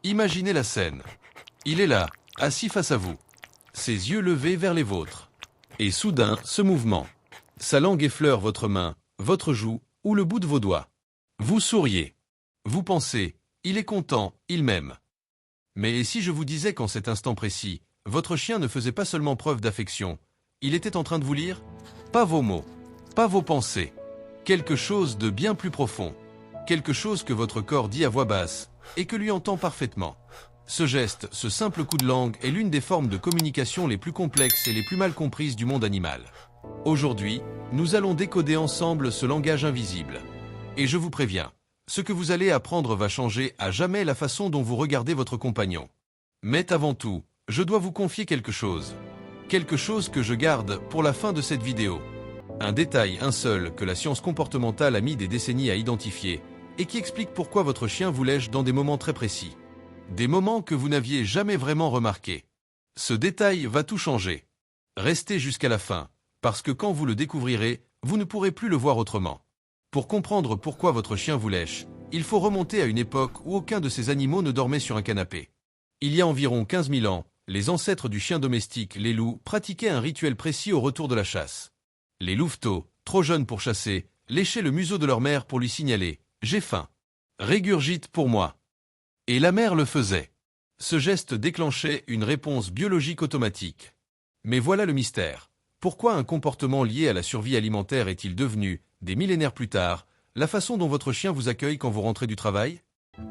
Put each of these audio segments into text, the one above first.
Imaginez la scène. Il est là, assis face à vous, ses yeux levés vers les vôtres. Et soudain, ce mouvement. Sa langue effleure votre main, votre joue ou le bout de vos doigts. Vous souriez. Vous pensez, il est content, il m'aime. Mais si je vous disais qu'en cet instant précis, votre chien ne faisait pas seulement preuve d'affection, il était en train de vous lire? Pas vos mots, pas vos pensées. Quelque chose de bien plus profond. Quelque chose que votre corps dit à voix basse, et que lui entend parfaitement. Ce geste, ce simple coup de langue est l'une des formes de communication les plus complexes et les plus mal comprises du monde animal. Aujourd'hui, nous allons décoder ensemble ce langage invisible. Et je vous préviens, ce que vous allez apprendre va changer à jamais la façon dont vous regardez votre compagnon. Mais avant tout, je dois vous confier quelque chose. Quelque chose que je garde pour la fin de cette vidéo. Un détail, un seul, que la science comportementale a mis des décennies à identifier, et qui explique pourquoi votre chien vous lèche dans des moments très précis. Des moments que vous n'aviez jamais vraiment remarqués. Ce détail va tout changer. Restez jusqu'à la fin, parce que quand vous le découvrirez, vous ne pourrez plus le voir autrement. Pour comprendre pourquoi votre chien vous lèche, il faut remonter à une époque où aucun de ces animaux ne dormait sur un canapé. Il y a environ 15 000 ans, les ancêtres du chien domestique, les loups, pratiquaient un rituel précis au retour de la chasse. Les louveteaux, trop jeunes pour chasser, léchaient le museau de leur mère pour lui signaler « J'ai faim. Régurgite pour moi ». Et la mère le faisait. Ce geste déclenchait une réponse biologique automatique. Mais voilà le mystère. Pourquoi un comportement lié à la survie alimentaire est-il devenu, des millénaires plus tard, la façon dont votre chien vous accueille quand vous rentrez du travail?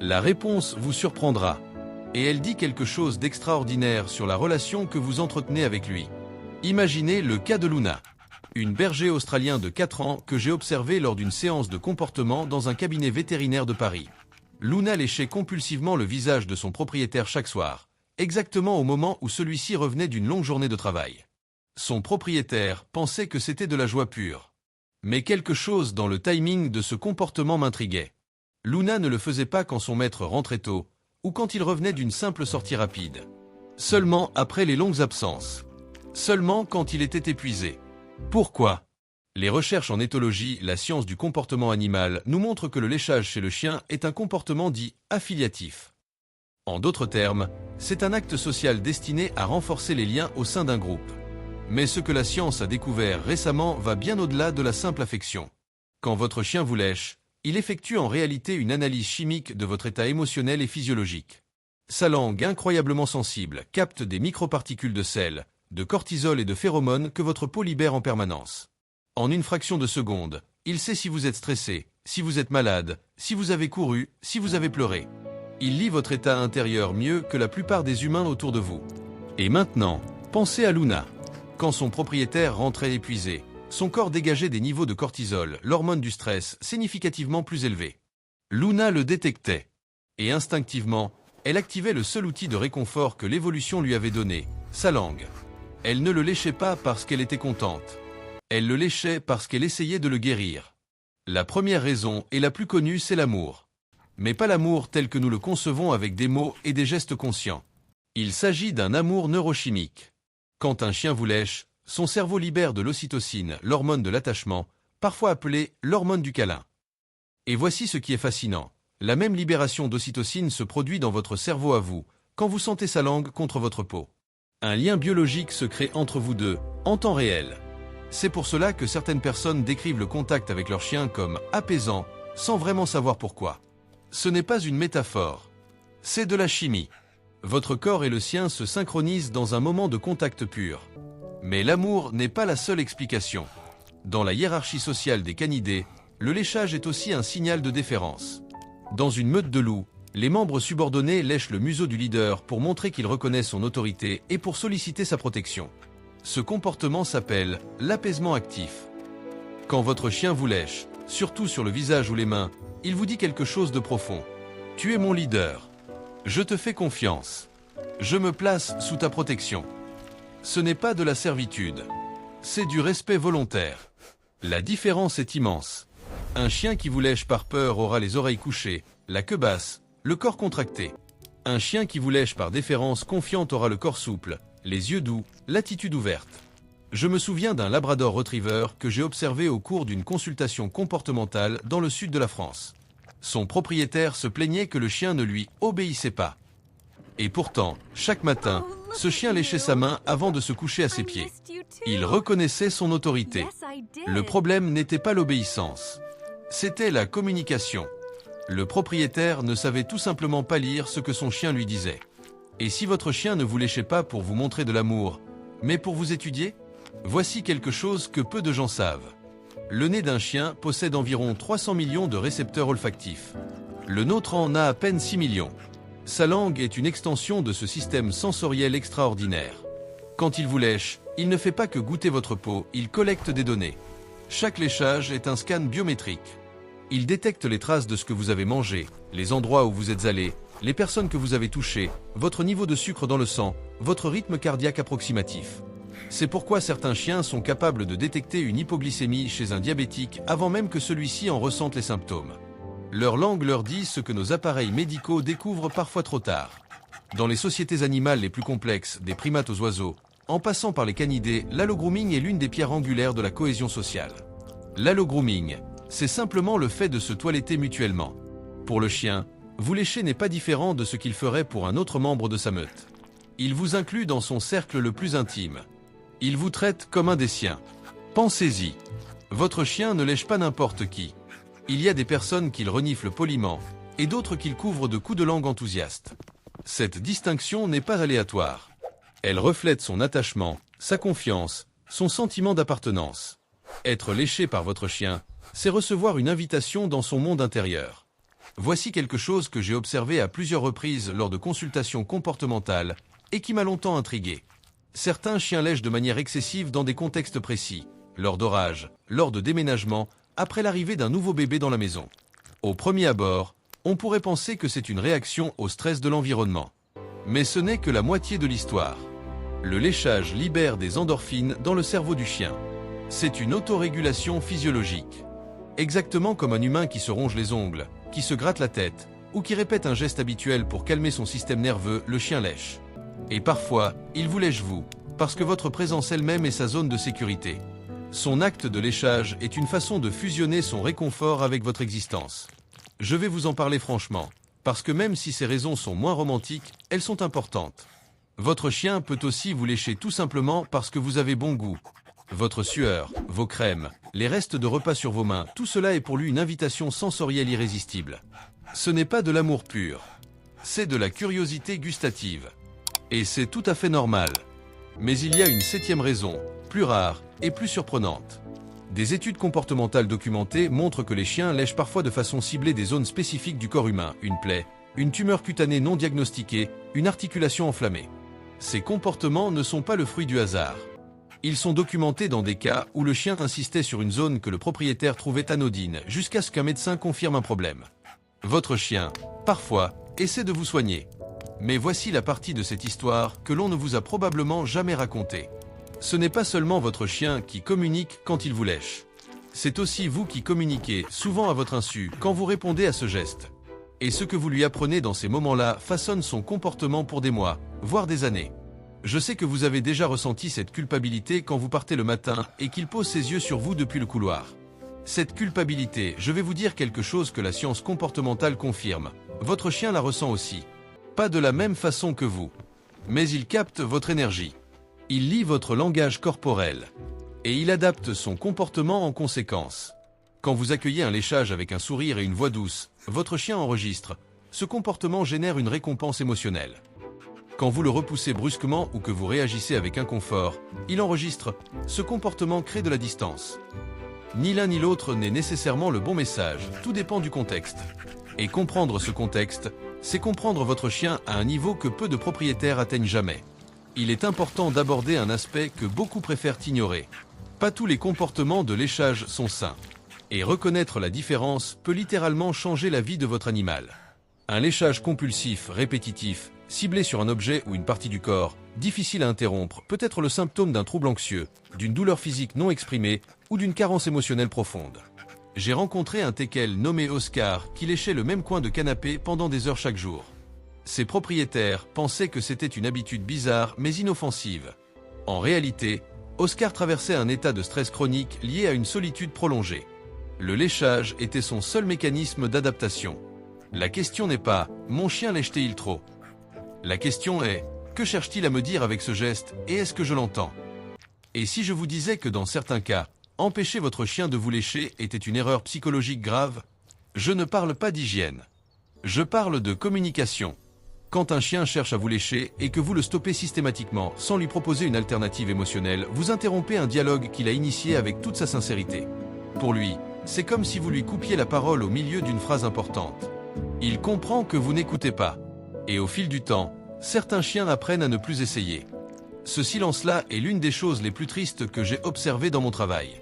La réponse vous surprendra. Et elle dit quelque chose d'extraordinaire sur la relation que vous entretenez avec lui. Imaginez le cas de Luna. Une berger australien de 4 ans que j'ai observé lors d'une séance de comportement dans un cabinet vétérinaire de Paris. Luna léchait compulsivement le visage de son propriétaire chaque soir, exactement au moment où celui-ci revenait d'une longue journée de travail. Son propriétaire pensait que c'était de la joie pure. Mais quelque chose dans le timing de ce comportement m'intriguait. Luna ne le faisait pas quand son maître rentrait tôt, ou quand il revenait d'une simple sortie rapide. Seulement après les longues absences. Seulement quand il était épuisé. Pourquoi? Les recherches en éthologie, la science du comportement animal, nous montrent que le léchage chez le chien est un comportement dit affiliatif. En d'autres termes, c'est un acte social destiné à renforcer les liens au sein d'un groupe. Mais ce que la science a découvert récemment va bien au-delà de la simple affection. Quand votre chien vous lèche, il effectue en réalité une analyse chimique de votre état émotionnel et physiologique. Sa langue, incroyablement sensible, capte des microparticules de sel, de cortisol et de phéromones que votre peau libère en permanence. En une fraction de seconde, il sait si vous êtes stressé, si vous êtes malade, si vous avez couru, si vous avez pleuré. Il lit votre état intérieur mieux que la plupart des humains autour de vous. Et maintenant, pensez à Luna. Quand son propriétaire rentrait épuisé, son corps dégageait des niveaux de cortisol, l'hormone du stress, significativement plus élevés. Luna le détectait. Et instinctivement, elle activait le seul outil de réconfort que l'évolution lui avait donné, sa langue. Elle ne le léchait pas parce qu'elle était contente. Elle le léchait parce qu'elle essayait de le guérir. La première raison, et la plus connue, c'est l'amour. Mais pas l'amour tel que nous le concevons avec des mots et des gestes conscients. Il s'agit d'un amour neurochimique. Quand un chien vous lèche, son cerveau libère de l'ocytocine, l'hormone de l'attachement, parfois appelée l'hormone du câlin. Et voici ce qui est fascinant. La même libération d'ocytocine se produit dans votre cerveau à vous, quand vous sentez sa langue contre votre peau. Un lien biologique se crée entre vous deux, en temps réel. C'est pour cela que certaines personnes décrivent le contact avec leur chien comme apaisant, sans vraiment savoir pourquoi. Ce n'est pas une métaphore. C'est de la chimie. Votre corps et le sien se synchronisent dans un moment de contact pur. Mais l'amour n'est pas la seule explication. Dans la hiérarchie sociale des canidés, le léchage est aussi un signal de déférence. Dans une meute de loups, les membres subordonnés lèchent le museau du leader pour montrer qu'il reconnaît son autorité et pour solliciter sa protection. Ce comportement s'appelle l'apaisement actif. Quand votre chien vous lèche, surtout sur le visage ou les mains, il vous dit quelque chose de profond. Tu es mon leader. Je te fais confiance. Je me place sous ta protection. Ce n'est pas de la servitude. C'est du respect volontaire. La différence est immense. Un chien qui vous lèche par peur aura les oreilles couchées, la queue basse, le corps contracté. Un chien qui vous lèche par déférence confiante aura le corps souple, les yeux doux, l'attitude ouverte. Je me souviens d'un Labrador Retriever que j'ai observé au cours d'une consultation comportementale dans le sud de la France. Son propriétaire se plaignait que le chien ne lui obéissait pas. Et pourtant, chaque matin, ce chien léchait sa main avant de se coucher à ses pieds. Il reconnaissait son autorité. Le problème n'était pas l'obéissance. C'était la communication. Le propriétaire ne savait tout simplement pas lire ce que son chien lui disait. Et si votre chien ne vous léchait pas pour vous montrer de l'amour, mais pour vous étudier? Voici quelque chose que peu de gens savent. Le nez d'un chien possède environ 300 millions de récepteurs olfactifs. Le nôtre en a à peine 6 millions. Sa langue est une extension de ce système sensoriel extraordinaire. Quand il vous lèche, il ne fait pas que goûter votre peau, il collecte des données. Chaque léchage est un scan biométrique. Il détecte les traces de ce que vous avez mangé, les endroits où vous êtes allé, les personnes que vous avez touchées, votre niveau de sucre dans le sang, votre rythme cardiaque approximatif. C'est pourquoi certains chiens sont capables de détecter une hypoglycémie chez un diabétique avant même que celui-ci en ressente les symptômes. Leur langue leur dit ce que nos appareils médicaux découvrent parfois trop tard. Dans les sociétés animales les plus complexes, des primates aux oiseaux, en passant par les canidés, l'allogrooming est l'une des pierres angulaires de la cohésion sociale. L'allogrooming, c'est simplement le fait de se toiletter mutuellement. Pour le chien, vous lécher n'est pas différent de ce qu'il ferait pour un autre membre de sa meute. Il vous inclut dans son cercle le plus intime. Il vous traite comme un des siens. Pensez-y. Votre chien ne lèche pas n'importe qui. Il y a des personnes qu'il renifle poliment et d'autres qu'il couvre de coups de langue enthousiastes. Cette distinction n'est pas aléatoire. Elle reflète son attachement, sa confiance, son sentiment d'appartenance. Être léché par votre chien, c'est recevoir une invitation dans son monde intérieur. Voici quelque chose que j'ai observé à plusieurs reprises lors de consultations comportementales et qui m'a longtemps intrigué. Certains chiens lèchent de manière excessive dans des contextes précis, lors d'orages, lors de déménagements, après l'arrivée d'un nouveau bébé dans la maison. Au premier abord, on pourrait penser que c'est une réaction au stress de l'environnement. Mais ce n'est que la moitié de l'histoire. Le léchage libère des endorphines dans le cerveau du chien. C'est une autorégulation physiologique. Exactement comme un humain qui se ronge les ongles, qui se gratte la tête, ou qui répète un geste habituel pour calmer son système nerveux, le chien lèche. Et parfois, il vous lèche vous, parce que votre présence elle-même est sa zone de sécurité. Son acte de léchage est une façon de fusionner son réconfort avec votre existence. Je vais vous en parler franchement, parce que même si ces raisons sont moins romantiques, elles sont importantes. Votre chien peut aussi vous lécher tout simplement parce que vous avez bon goût. Votre sueur, vos crèmes, les restes de repas sur vos mains, tout cela est pour lui une invitation sensorielle irrésistible. Ce n'est pas de l'amour pur, c'est de la curiosité gustative. Et c'est tout à fait normal. Mais il y a une septième raison, plus rare et plus surprenante. Des études comportementales documentées montrent que les chiens lèchent parfois de façon ciblée des zones spécifiques du corps humain, une plaie, une tumeur cutanée non diagnostiquée, une articulation enflammée. Ces comportements ne sont pas le fruit du hasard. Ils sont documentés dans des cas où le chien insistait sur une zone que le propriétaire trouvait anodine jusqu'à ce qu'un médecin confirme un problème. Votre chien, parfois, essaie de vous soigner. Mais voici la partie de cette histoire que l'on ne vous a probablement jamais racontée. Ce n'est pas seulement votre chien qui communique quand il vous lèche. C'est aussi vous qui communiquez, souvent à votre insu, quand vous répondez à ce geste. Et ce que vous lui apprenez dans ces moments-là façonne son comportement pour des mois, voire des années. Je sais que vous avez déjà ressenti cette culpabilité quand vous partez le matin et qu'il pose ses yeux sur vous depuis le couloir. Cette culpabilité, je vais vous dire quelque chose que la science comportementale confirme. Votre chien la ressent aussi. Pas de la même façon que vous. Mais il capte votre énergie. Il lit votre langage corporel. Et il adapte son comportement en conséquence. Quand vous accueillez un léchage avec un sourire et une voix douce, votre chien enregistre. Ce comportement génère une récompense émotionnelle. Quand vous le repoussez brusquement ou que vous réagissez avec inconfort, il enregistre. Ce comportement crée de la distance. Ni l'un ni l'autre n'est nécessairement le bon message, tout dépend du contexte. Et comprendre ce contexte, c'est comprendre votre chien à un niveau que peu de propriétaires atteignent jamais. Il est important d'aborder un aspect que beaucoup préfèrent ignorer. Pas tous les comportements de léchage sont sains. Et reconnaître la différence peut littéralement changer la vie de votre animal. Un léchage compulsif, répétitif, ciblé sur un objet ou une partie du corps, difficile à interrompre, peut être le symptôme d'un trouble anxieux, d'une douleur physique non exprimée ou d'une carence émotionnelle profonde. J'ai rencontré un teckel nommé Oscar qui léchait le même coin de canapé pendant des heures chaque jour. Ses propriétaires pensaient que c'était une habitude bizarre mais inoffensive. En réalité, Oscar traversait un état de stress chronique lié à une solitude prolongée. Le léchage était son seul mécanisme d'adaptation. La question n'est pas « mon chien lèche-t-il trop ?» La question est, que cherche-t-il à me dire avec ce geste et est-ce que je l'entends? Et si je vous disais que dans certains cas, empêcher votre chien de vous lécher était une erreur psychologique grave? Je ne parle pas d'hygiène. Je parle de communication. Quand un chien cherche à vous lécher et que vous le stoppez systématiquement sans lui proposer une alternative émotionnelle, vous interrompez un dialogue qu'il a initié avec toute sa sincérité. Pour lui, c'est comme si vous lui coupiez la parole au milieu d'une phrase importante. Il comprend que vous n'écoutez pas. Et au fil du temps, certains chiens apprennent à ne plus essayer. Ce silence-là est l'une des choses les plus tristes que j'ai observées dans mon travail.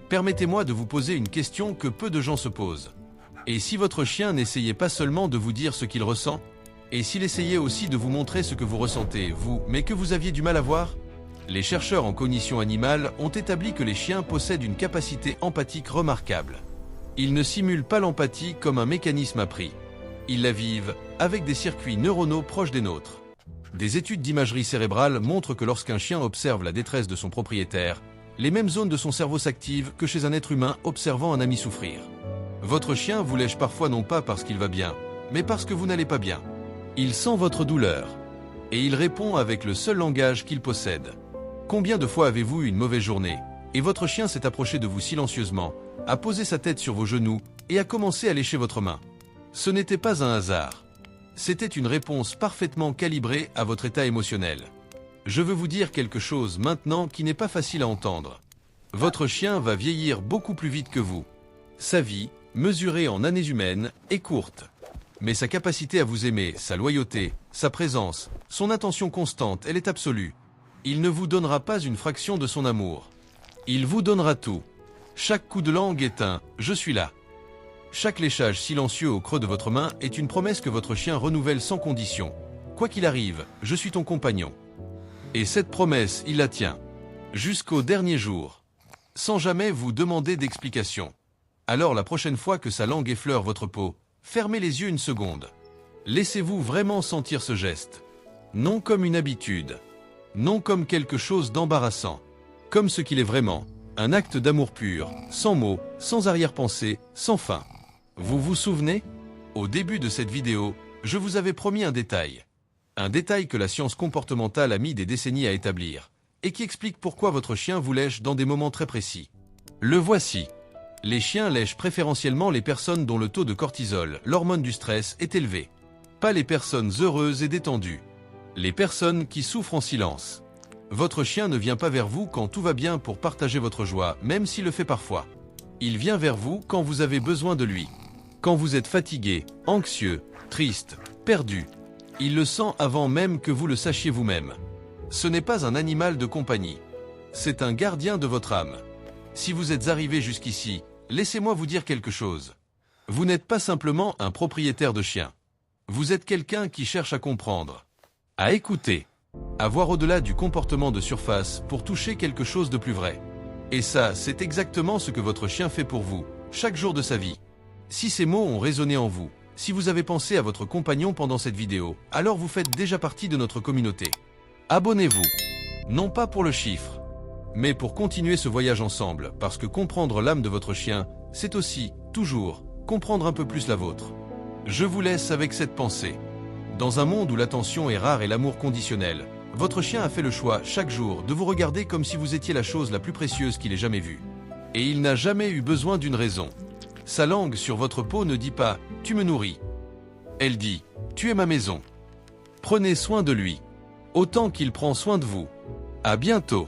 Permettez-moi de vous poser une question que peu de gens se posent. Et si votre chien n'essayait pas seulement de vous dire ce qu'il ressent? Et s'il essayait aussi de vous montrer ce que vous ressentez, vous, mais que vous aviez du mal à voir? Les chercheurs en cognition animale ont établi que les chiens possèdent une capacité empathique remarquable. Ils ne simulent pas l'empathie comme un mécanisme appris. Ils la vivent avec des circuits neuronaux proches des nôtres. Des études d'imagerie cérébrale montrent que lorsqu'un chien observe la détresse de son propriétaire, les mêmes zones de son cerveau s'activent que chez un être humain observant un ami souffrir. Votre chien vous lèche parfois non pas parce qu'il va bien, mais parce que vous n'allez pas bien. Il sent votre douleur. Et il répond avec le seul langage qu'il possède. Combien de fois avez-vous eu une mauvaise journée, et votre chien s'est approché de vous silencieusement, a posé sa tête sur vos genoux et a commencé à lécher votre main? Ce n'était pas un hasard. C'était une réponse parfaitement calibrée à votre état émotionnel. Je veux vous dire quelque chose maintenant qui n'est pas facile à entendre. Votre chien va vieillir beaucoup plus vite que vous. Sa vie, mesurée en années humaines, est courte. Mais sa capacité à vous aimer, sa loyauté, sa présence, son attention constante, elle est absolue. Il ne vous donnera pas une fraction de son amour. Il vous donnera tout. Chaque coup de langue est un « je suis là ». Chaque léchage silencieux au creux de votre main est une promesse que votre chien renouvelle sans condition. Quoi qu'il arrive, je suis ton compagnon. Et cette promesse, il la tient. Jusqu'au dernier jour. Sans jamais vous demander d'explication. Alors la prochaine fois que sa langue effleure votre peau, fermez les yeux une seconde. Laissez-vous vraiment sentir ce geste. Non comme une habitude. Non comme quelque chose d'embarrassant. Comme ce qu'il est vraiment. Un acte d'amour pur, sans mots, sans arrière-pensée, sans fin. Vous vous souvenez? Au début de cette vidéo, je vous avais promis un détail. Un détail que la science comportementale a mis des décennies à établir, et qui explique pourquoi votre chien vous lèche dans des moments très précis. Le voici. Les chiens lèchent préférentiellement les personnes dont le taux de cortisol, l'hormone du stress, est élevé. Pas les personnes heureuses et détendues. Les personnes qui souffrent en silence. Votre chien ne vient pas vers vous quand tout va bien pour partager votre joie, même s'il le fait parfois. Il vient vers vous quand vous avez besoin de lui. Quand vous êtes fatigué, anxieux, triste, perdu. Il le sent avant même que vous le sachiez vous-même. Ce n'est pas un animal de compagnie. C'est un gardien de votre âme. Si vous êtes arrivé jusqu'ici, laissez-moi vous dire quelque chose. Vous n'êtes pas simplement un propriétaire de chien. Vous êtes quelqu'un qui cherche à comprendre, à écouter, à voir au-delà du comportement de surface pour toucher quelque chose de plus vrai. Et ça, c'est exactement ce que votre chien fait pour vous, chaque jour de sa vie. Si ces mots ont résonné en vous, si vous avez pensé à votre compagnon pendant cette vidéo, alors vous faites déjà partie de notre communauté. Abonnez-vous. Non pas pour le chiffre, mais pour continuer ce voyage ensemble, parce que comprendre l'âme de votre chien, c'est aussi, toujours, comprendre un peu plus la vôtre. Je vous laisse avec cette pensée. Dans un monde où l'attention est rare et l'amour conditionnel, votre chien a fait le choix, chaque jour, de vous regarder comme si vous étiez la chose la plus précieuse qu'il ait jamais vue. Et il n'a jamais eu besoin d'une raison. Sa langue sur votre peau ne dit pas « tu me nourris ». Elle dit « tu es ma maison ». Prenez soin de lui, autant qu'il prend soin de vous. À bientôt.